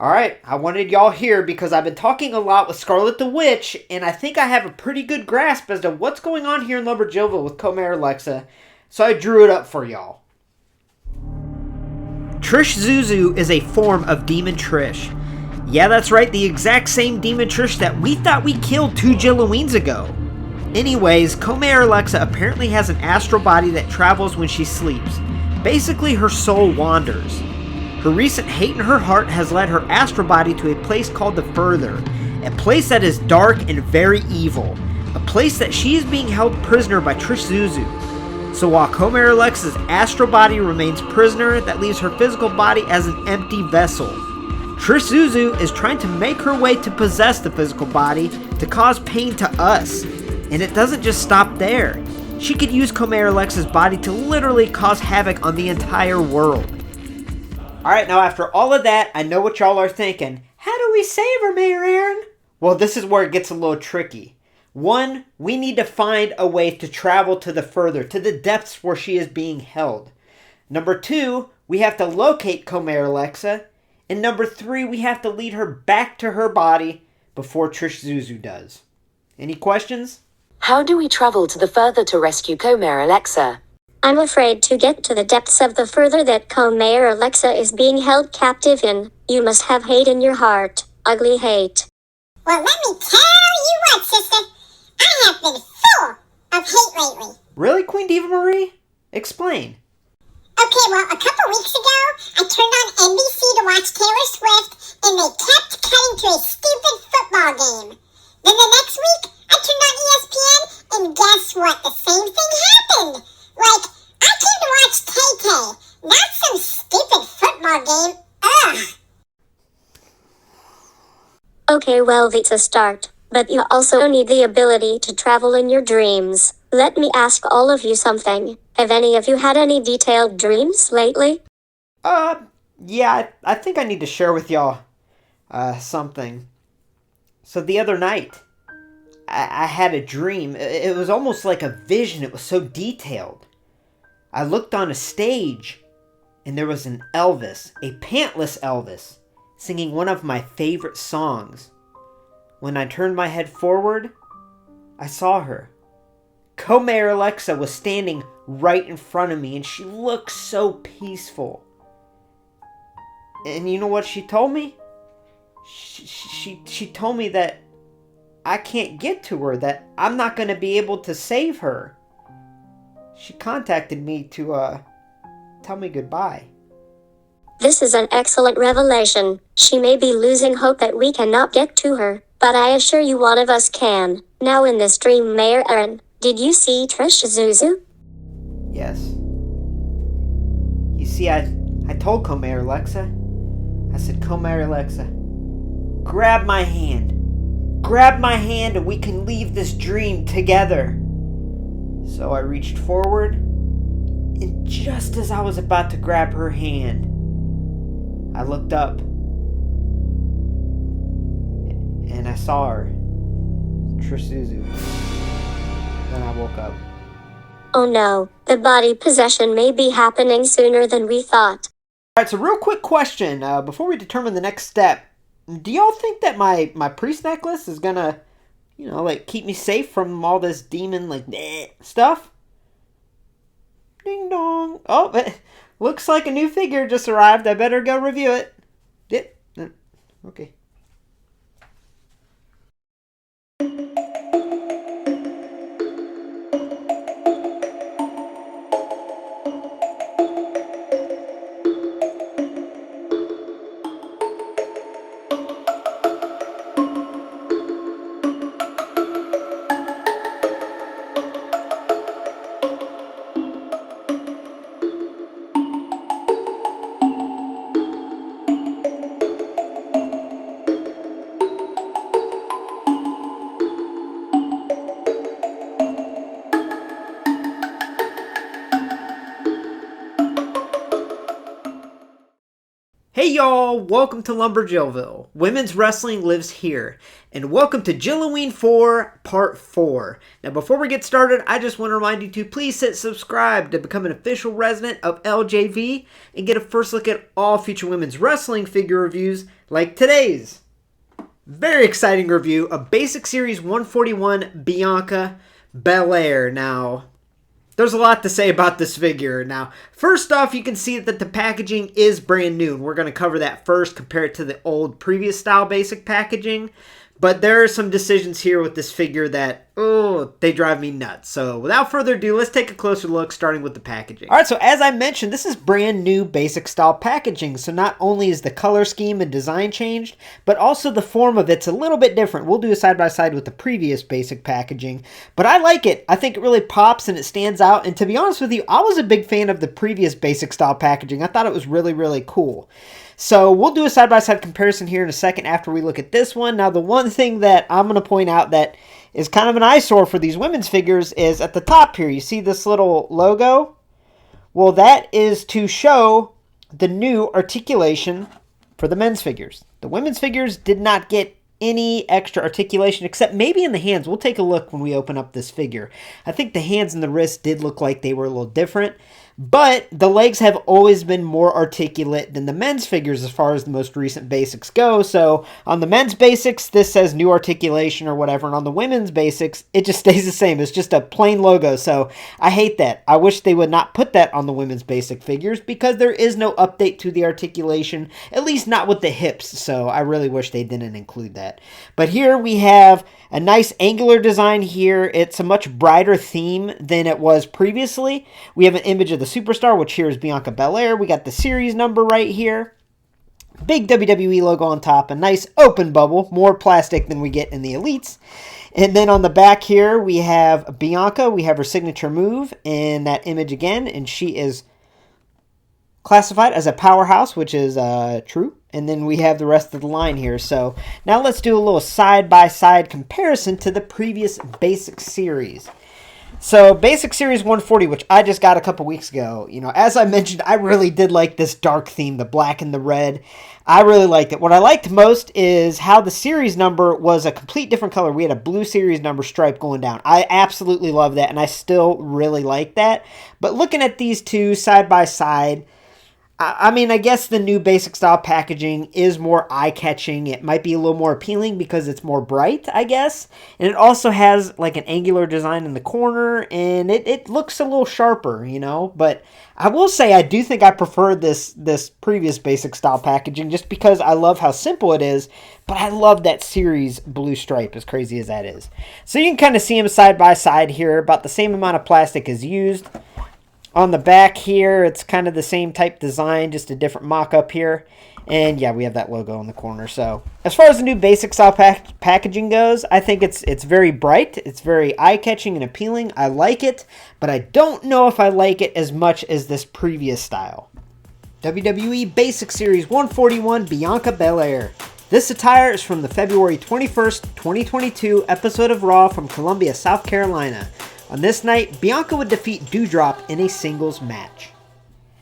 Alright, I wanted y'all here because I've been talking a lot with Scarlett the Witch, and I think I have a pretty good grasp as to what's going on here in LumberJillville with Co-Mayor Alexa, so I drew it up for y'all. Trish Zuzu is a form of Demon Trish. Yeah, that's right, the exact same Demon Trish that we thought we killed 2 JILL-O-WEENs ago. Anyways, Co-Mayor Alexa apparently has an astral body that travels when she sleeps. Basically, her soul wanders. Her recent hate in her heart has led her astral body to a place called the Further, a place that is dark and very evil, a place that she is being held prisoner by Trish Zuzu. So while Co-Mayor Alexa's astral body remains prisoner, that leaves her physical body as an empty vessel. Trish Zuzu is trying to make her way to possess the physical body to cause pain to us, and it doesn't just stop there. She could use Co-Mayor Alexa's body to literally cause havoc on the entire world. Alright, now after all of that, I know what y'all are thinking. How do we save her, Mayor Aaron? Well, this is where it gets a little tricky. One, we need to find a way to travel to the Further, to the depths where she is being held. Number 2, we have to locate Co-Mayor Alexa. And number 3, we have to lead her back to her body before Trish Zuzu does. Any questions? How do we travel to the Further to rescue Co-Mayor Alexa? I'm afraid to get to the depths of the Further that Co-Mayor Alexa is being held captive in. You must have hate in your heart. Ugly hate. Well, let me tell you what, sister. I have been full of hate lately. Really, Queen Diva Marie? Explain. Okay, well, a couple weeks ago, I turned on NBC to watch Taylor Swift, and they kept cutting to a stupid football game. Then the next week, I turned on ESPN, and guess what? The same thing happened. Like, I came to watch Tay-Tay, not some stupid football game. Ugh. Okay, well, that's a start. But you also need the ability to travel in your dreams. Let me ask all of you something. Have any of you had any detailed dreams lately? Yeah, I think I need to share with y'all, something. So the other night, I had a dream. It was almost like a vision. It was so detailed. I looked on a stage, and there was an Elvis, a pantless Elvis, singing one of my favorite songs. When I turned my head forward, I saw her. Co-Mayor Alexa was standing right in front of me, and she looked so peaceful. And you know what she told me? She told me that I can't get to her, that I'm not going to be able to save her. She contacted me to, tell me goodbye. This is an excellent revelation. She may be losing hope that we cannot get to her, but I assure you one of us can. Now in this dream, Mayor Aaron, did you see Trish Zuzu? Yes. You see, I told Co-Mayor Alexa. I said, Co-Mayor Alexa, grab my hand. Grab my hand and we can leave this dream together. So I reached forward, and just as I was about to grab her hand, I looked up, and I saw her, Trish Zuzu. Then I woke up. Oh no, the body possession may be happening sooner than we thought. Alright, so real quick question, before we determine the next step. Do y'all think that my priest necklace is gonna, keep me safe from all this demon, stuff? Ding dong. Oh, it looks like a new figure just arrived. I better go review it. Okay. Hey y'all, welcome to LumberJillville. Women's wrestling lives here. And welcome to JILL-O-WEEN 4 Part 4. Now before we get started, I just want to remind you to please hit subscribe to become an official resident of LJV and get a first look at all future women's wrestling figure reviews like today's. Very exciting review of Basic Series 141 Bianca Belair. Now, there's a lot to say about this figure. Now, first off, you can see that the packaging is brand new. And we're going to cover that first, compare it to the old previous style basic packaging. But there are some decisions here with this figure that, they drive me nuts. So without further ado, let's take a closer look, starting with the packaging. Alright, so as I mentioned, this is brand new basic style packaging. So not only is the color scheme and design changed, but also the form of it's a little bit different. We'll do a side-by-side with the previous basic packaging. But I like it. I think it really pops and it stands out. And to be honest with you, I was a big fan of the previous basic style packaging. I thought it was really, really cool. So we'll do a side-by-side comparison here in a second after we look at this one. Now, the one thing that I'm going to point out that is kind of an eyesore for these women's figures is at the top here. You see this little logo? Well, that is to show the new articulation for the men's figures. The women's figures did not get any extra articulation except maybe in the hands. We'll take a look when we open up this figure. I think the hands and the wrists did look like they were a little different. But the legs have always been more articulate than the men's figures as far as the most recent basics go. So on the men's basics, this says new articulation or whatever. And on the women's basics, it just stays the same. It's just a plain logo. So I hate that. I wish they would not put that on the women's basic figures because there is no update to the articulation, at least not with the hips. So I really wish they didn't include that. But here we have a nice angular design here. It's a much brighter theme than it was previously. We have an image of the superstar, which here is Bianca Belair. We got the series number right here. Big WWE logo on top. A nice open bubble. More plastic than we get in the Elites. And then on the back here, we have Bianca. We have her signature move in that image again. And she is classified as a powerhouse, which is true. And then we have the rest of the line here. So now let's do a little side-by-side comparison to the previous Basic Series. So Basic Series 140, which I just got a couple weeks ago, as I mentioned, I really did like this dark theme, the black and the red. I really liked it. What I liked most is how the series number was a complete different color. We had a blue series number stripe going down. I absolutely love that, and I still really like that. But looking at these two side by side, I guess the new basic style packaging is more eye-catching. It might be a little more appealing because it's more bright, I guess. And it also has like an angular design in the corner, and it looks a little sharper, But I will say I do think I prefer this previous basic style packaging just because I love how simple it is, but I love that series blue stripe, as crazy as that is. So you can kind of see them side by side here. About the same amount of plastic is used. On the back here, it's kind of the same type design, just a different mock-up here. And yeah, we have that logo in the corner. So as far as the new basic style packaging goes, I think it's very bright. It's very eye-catching and appealing. I like it, but I don't know if I like it as much as this previous style. WWE Basic Series 141 Bianca Belair. This attire is from the February 21st, 2022 episode of Raw from Columbia, South Carolina. On this night, Bianca would defeat Doudrop in a singles match.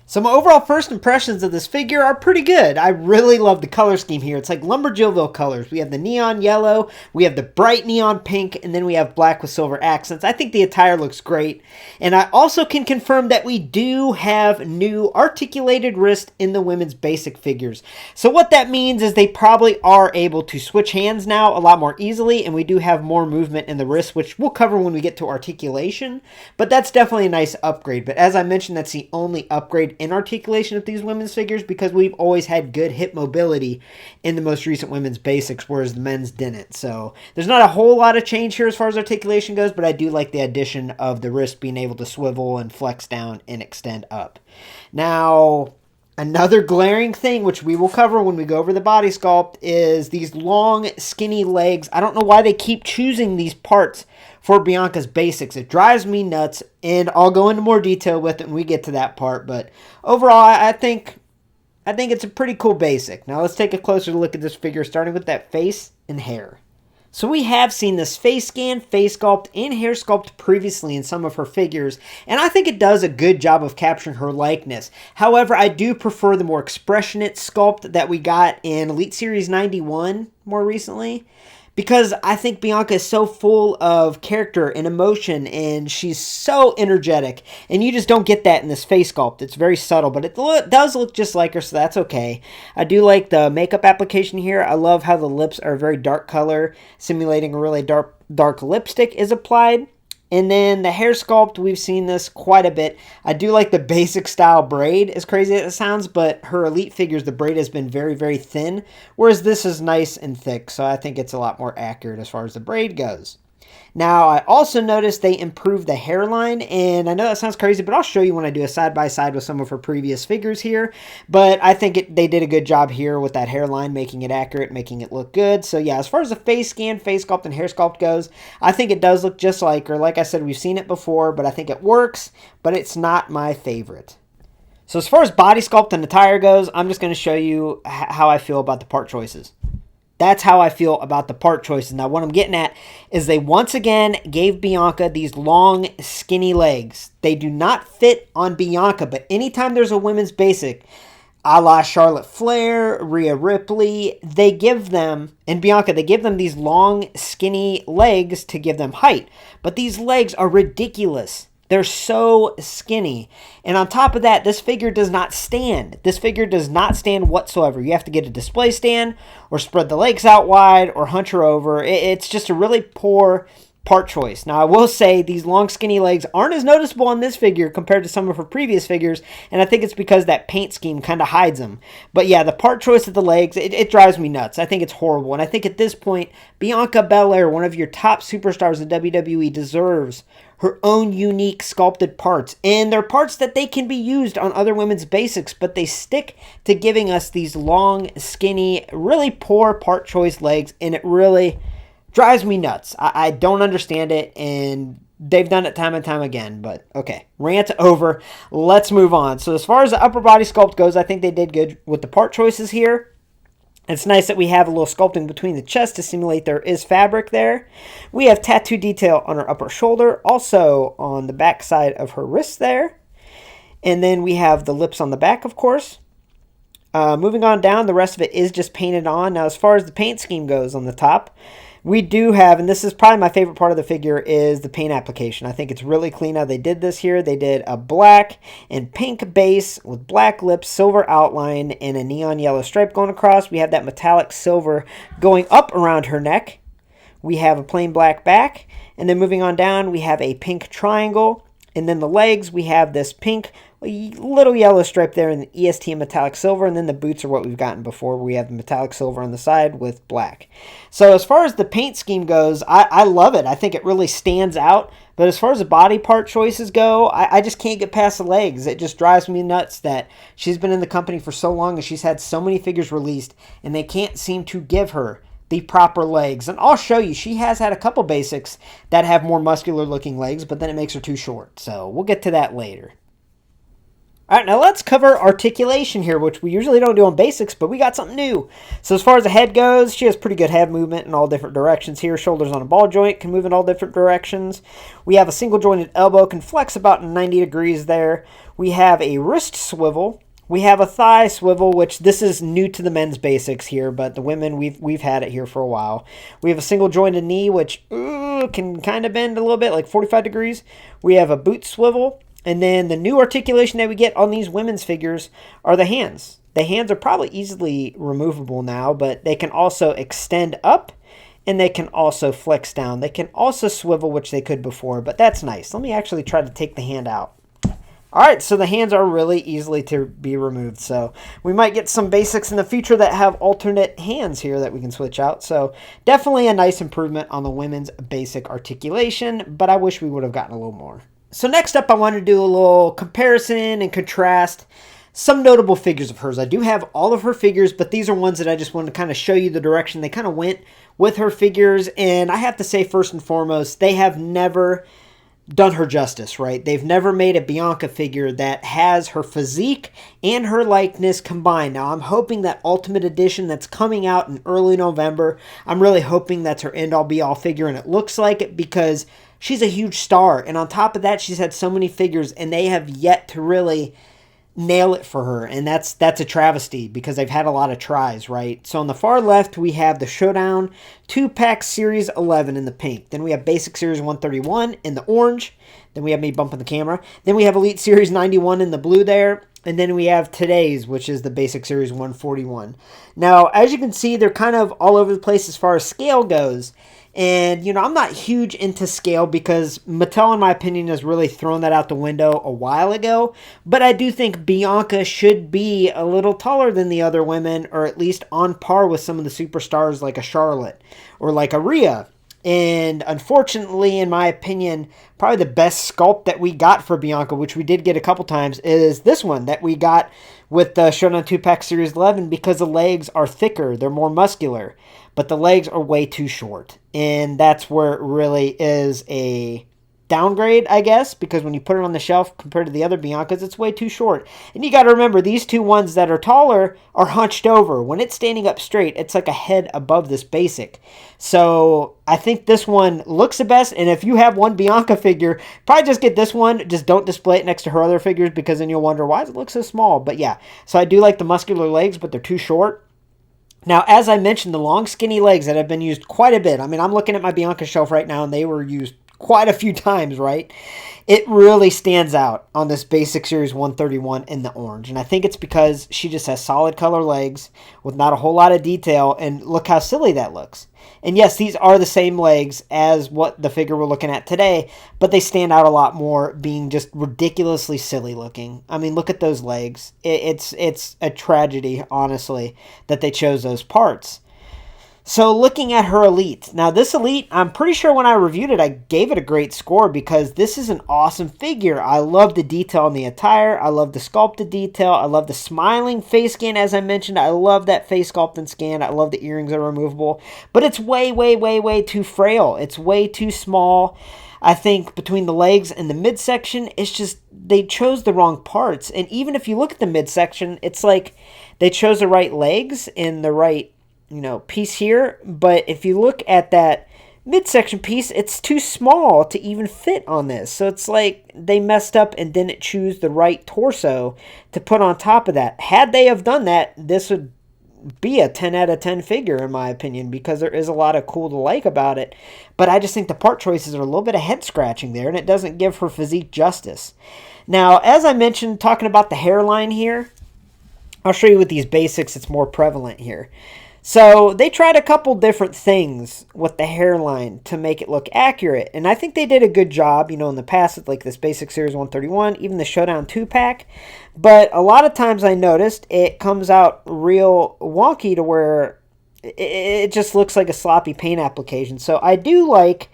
Some overall first impressions of this figure are pretty good. I really love the color scheme here. It's like LumberJillville colors. We have the neon yellow, we have the bright neon pink, and then we have black with silver accents. I think the attire looks great. And I also can confirm that we do have new articulated wrist in the women's basic figures. So what that means is they probably are able to switch hands now a lot more easily, and we do have more movement in the wrist, which we'll cover when we get to articulation. But that's definitely a nice upgrade. But as I mentioned, that's the only upgrade in articulation of these women's figures because we've always had good hip mobility in the most recent women's basics, whereas the men's didn't. So there's not a whole lot of change here as far as articulation goes, but I do like the addition of the wrist being able to swivel and flex down and extend up. Now, another glaring thing, which we will cover when we go over the body sculpt, is these long, skinny legs. I don't know why they keep choosing these parts for Bianca's basics. It drives me nuts, and I'll go into more detail with it when we get to that part. But overall, I think it's a pretty cool basic. Now let's take a closer look at this figure, starting with that face and hair. So we have seen this face scan, face sculpt, and hair sculpt previously in some of her figures, and I think it does a good job of capturing her likeness. However, I do prefer the more expressionate sculpt that we got in Elite Series 91 more recently, because I think Bianca is so full of character and emotion, and she's so energetic, and you just don't get that in this face sculpt. It's very subtle, but it does look just like her, so that's okay. I do like the makeup application here. I love how the lips are a very dark color, simulating a really dark lipstick is applied. And then the hair sculpt, we've seen this quite a bit. I do like the basic style braid, as crazy as it sounds, but her Elite figures, the braid has been very, very thin, whereas this is nice and thick, so I think it's a lot more accurate as far as the braid goes. Now, I also noticed they improved the hairline, and I know that sounds crazy, but I'll show you when I do a side-by-side with some of her previous figures here. But I think they did a good job here with that hairline, making it accurate, making it look good. So yeah, as far as the face scan, face sculpt, and hair sculpt goes, I think it does look just like her. Like I said, we've seen it before, but I think it works, but it's not my favorite. So as far as body sculpt and attire goes, I'm just going to show you how I feel about the part choices. That's how I feel about the part choices. Now, what I'm getting at is they once again gave Bianca these long, skinny legs. They do not fit on Bianca, but anytime there's a women's basic, a la Charlotte Flair, Rhea Ripley, they give them, and Bianca, they give them these long, skinny legs to give them height. But these legs are ridiculous. They're so skinny. And on top of that, this figure does not stand. This figure does not stand whatsoever. You have to get a display stand or spread the legs out wide or hunch her over. It's just a really poor part choice. Now, I will say these long, skinny legs aren't as noticeable on this figure compared to some of her previous figures, and I think it's because that paint scheme kind of hides them. But yeah, the part choice of the legs, it drives me nuts. I think it's horrible, and I think at this point, Bianca Belair, one of your top superstars in WWE, deserves her own unique sculpted parts, and they're parts that they can be used on other women's basics, but they stick to giving us these long, skinny, really poor part choice legs, and it really drives me nuts. I don't understand it, and they've done it time and time again, but okay. Rant over. Let's move on. So as far as the upper body sculpt goes, I think they did good with the part choices here. It's nice that we have a little sculpting between the chest to simulate there is fabric there. We have tattoo detail on her upper shoulder, also on the back side of her wrist there. And then we have the lips on the back, of course. Moving on down, the rest of it is just painted on. Now, as far as the paint scheme goes on the top, we do have, and this is probably my favorite part of the figure, is the paint application. I think it's really clean how they did this here. They did a black and pink base with black lips, silver outline, and a neon yellow stripe going across. We have that metallic silver going up around her neck. We have a plain black back. And then moving on down, we have a pink triangle. And then the legs, we have this pink little yellow stripe there in the EST and metallic silver, and then the boots are what we've gotten before. We have the metallic silver on the side with black. So as far as the paint scheme goes, I love it. I think it really stands out. But as far as the body part choices go, I just can't get past the legs. It just drives me nuts that she's been in the company for so long and she's had so many figures released, and they can't seem to give her the proper legs. And I'll show you, she has had a couple basics that have more muscular looking legs, but then it makes her too short. So we'll get to that later. All right, now let's cover articulation here, which we usually don't do on basics, but we got something new. So as far as the head goes, she has pretty good head movement in all different directions here. Shoulders on a ball joint, can move in all different directions. We have a single jointed elbow, can flex about 90 degrees there. We have a wrist swivel. We have a thigh swivel, which this is new to the men's basics here, but the women, we've had it here for a while. We have a single jointed knee, which can kind of bend a little bit, like 45 degrees. We have a boot swivel. And then the new articulation that we get on these women's figures are the hands. The hands are probably easily removable now, but they can also extend up and they can also flex down. They can also swivel, which they could before, but that's nice. Let me actually try to take the hand out. All right, so the hands are really easily to be removed. So we might get some basics in the future that have alternate hands here that we can switch out. So definitely a nice improvement on the women's basic articulation, but I wish we would have gotten a little more. So next up, I want to do a little comparison and contrast some notable figures of hers. I do have all of her figures, but these are ones that I just want to kind of show you the direction they kind of went with her figures. And I have to say, first and foremost, they have never done her justice, right? They've never made a Bianca figure that has her physique and her likeness combined. Now, I'm hoping that Ultimate Edition that's coming out in early November, I'm really hoping that's her end-all be-all figure, and it looks like it because she's a huge star. And on top of that, she's had so many figures, and they have yet to really nail it for her, and that's a travesty because they've had a lot of tries, right? So on the far left, we have the Showdown 2-pack Series 11 in the pink. Then we have Basic Series 131 in the orange. Then we have me bumping the camera. Then we have Elite Series 91 in the blue there. And then we have today's, which is the Basic Series 141. Now, as you can see, they're kind of all over the place as far as scale goes. And, you know, I'm not huge into scale because Mattel, in my opinion, has really thrown that out the window a while ago. But I do think Bianca should be a little taller than the other women, or at least on par with some of the superstars like a Scarlett or like a Rhea. And unfortunately, in my opinion, probably the best sculpt that we got for Bianca, which we did get a couple times, is this one that we got with the Showdown 2-pack Series 11 because the legs are thicker. They're more muscular. But the legs are way too short. And that's where it really is a downgrade, I guess, because when you put it on the shelf compared to the other Biancas, it's way too short. And you got to remember, these two ones that are taller are hunched over. When it's standing up straight, it's like a head above this basic. So I think this one looks the best. And if you have one Bianca figure, probably just get this one. Just don't display it next to her other figures because then you'll wonder, why does it look so small? But yeah, so I do like the muscular legs, but they're too short. Now, as I mentioned, the long, skinny legs that have been used quite a bit. I mean, I'm looking at my Bianca shelf right now, and they were used quite a few times, right? It really stands out on this Basic Series 131 in the orange. And I think it's because she just has solid color legs with not a whole lot of detail. And look how silly that looks. And yes, these are the same legs as what the figure we're looking at today, but they stand out a lot more being just ridiculously silly looking. I mean, look at those legs. It's a tragedy, honestly, that they chose those parts. So looking at her Elite. Now this Elite, I'm pretty sure when I reviewed it, I gave it a great score because this is an awesome figure. I love the detail in the attire. I love the sculpted detail. I love the smiling face scan, as I mentioned. I love that face sculpt and scan. I love the earrings that are removable. But it's way, way, way, way too frail. It's way too small. I think between the legs and the midsection, it's just they chose the wrong parts. And even if you look at the midsection, it's like they chose the right legs and the right piece here, but if you look at that midsection piece, it's too small to even fit on this. So it's like they messed up and didn't choose the right torso to put on top of that. Had they have done that, this would be a 10 out of 10 figure in my opinion because there is a lot of cool to like about it. But I just think the part choices are a little bit of head scratching there, and it doesn't give her physique justice. Now, as I mentioned, talking about the hairline here, I'll show you with these basics, it's more prevalent here. So they tried a couple different things with the hairline to make it look accurate. And I think they did a good job, in the past with like this Basic Series 131, even the Showdown 2-pack. But a lot of times I noticed it comes out real wonky to where it just looks like a sloppy paint application. So I do like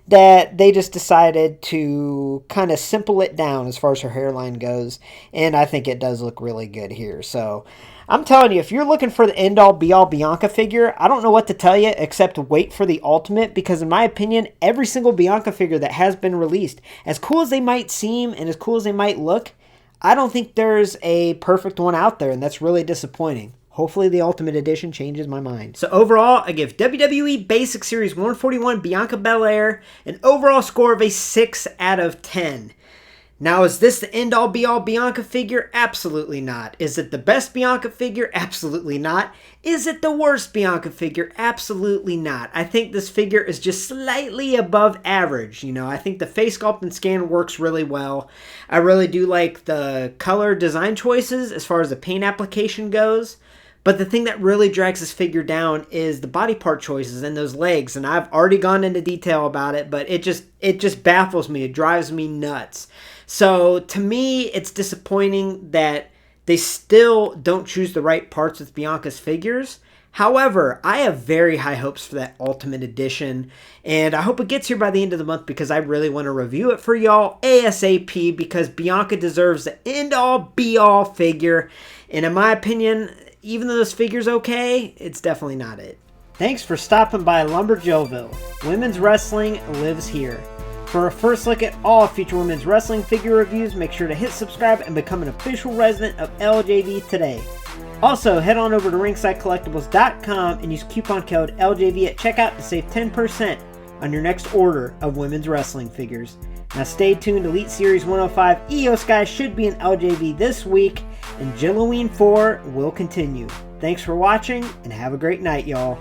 that they just decided to kind of simple it down as far as her hairline goes. And I think it does look really good here. So I'm telling you, if you're looking for the end-all, be-all Bianca figure, I don't know what to tell you except wait for the Ultimate, because in my opinion, every single Bianca figure that has been released, as cool as they might seem and as cool as they might look, I don't think there's a perfect one out there, and that's really disappointing. Hopefully the Ultimate Edition changes my mind. So overall, I give WWE Basic Series 141 Bianca Belair an overall score of a 6 out of 10. Now, is this the end-all, be-all Bianca figure? Absolutely not. Is it the best Bianca figure? Absolutely not. Is it the worst Bianca figure? Absolutely not. I think this figure is just slightly above average. I think the face sculpt and scan works really well. I really do like the color design choices as far as the paint application goes. But the thing that really drags this figure down is the body part choices and those legs. And I've already gone into detail about it, but it just baffles me. It drives me nuts. So to me, it's disappointing that they still don't choose the right parts with Bianca's figures. However, I have very high hopes for that Ultimate Edition, and I hope it gets here by the end of the month because I really want to review it for y'all ASAP because Bianca deserves the end-all, be-all figure. And in my opinion, even though this figure's okay, it's definitely not it. Thanks for stopping by LumberJillville. Women's wrestling lives here. For a first look at all future women's wrestling figure reviews, make sure to hit subscribe and become an official resident of LJV today. Also, head on over to ringsidecollectibles.com and use coupon code LJV at checkout to save 10% on your next order of women's wrestling figures. Now stay tuned, Elite Series 105 EOS guys should be in LJV this week, and JILL-O-WEEN 4 will continue. Thanks for watching, and have a great night, y'all.